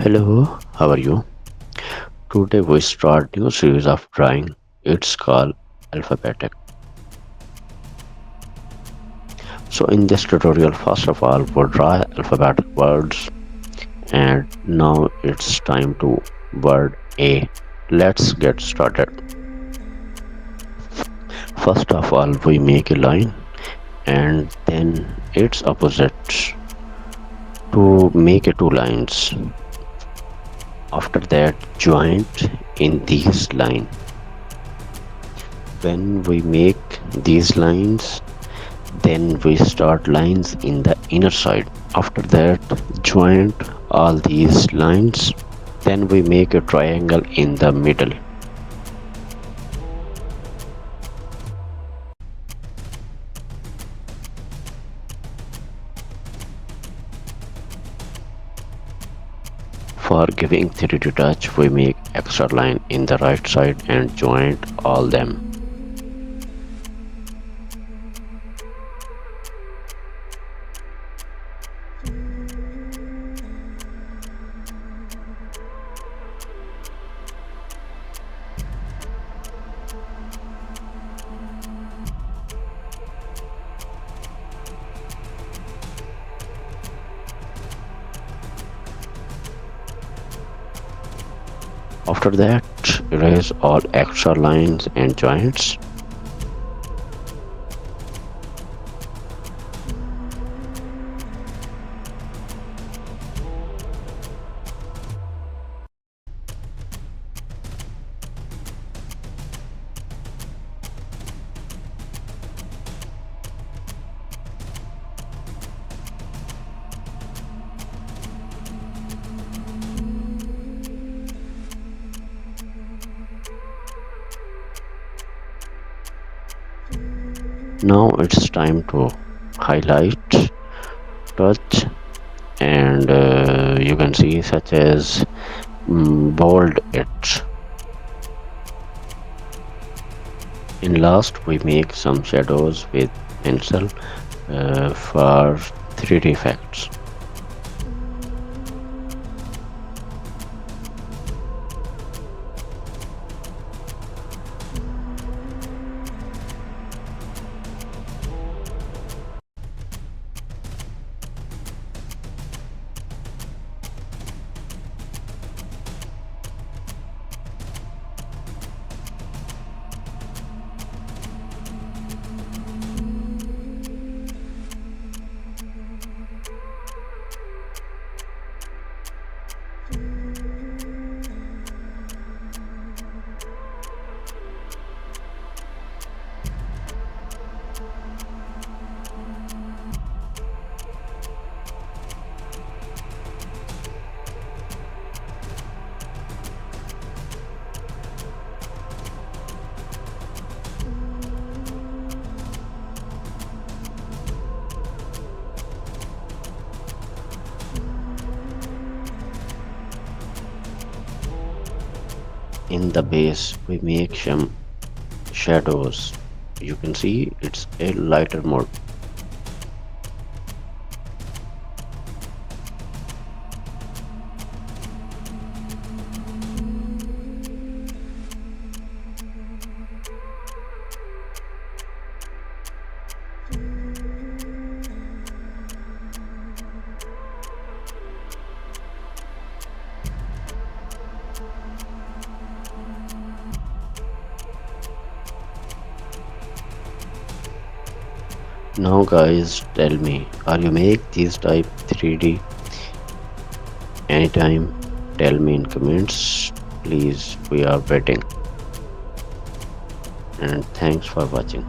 Hello, how are you? Today we start new series of drawing. It's called Alphabetic. So in this tutorial, first of all, we draw alphabetic words, and now it's time to word A. Let's get started. First of all, we make a line and then its opposite to make a two lines. After that, joint in these line. When we make these lines, then we start lines in the inner side. After that, join all these lines. Then we make a triangle in the middle. For giving 3D touch, we make extra line in the right side and join all them. After that, erase all extra lines and joints. Now it's time to highlight, touch, and you can see such as bold it. In last, we make some shadows with pencil for 3D effects. In the base, we make some shadows. You can see it's a lighter mode. Now guys, tell me, are you make these type 3D anytime? Tell me in comments, please. We are waiting, and thanks for watching.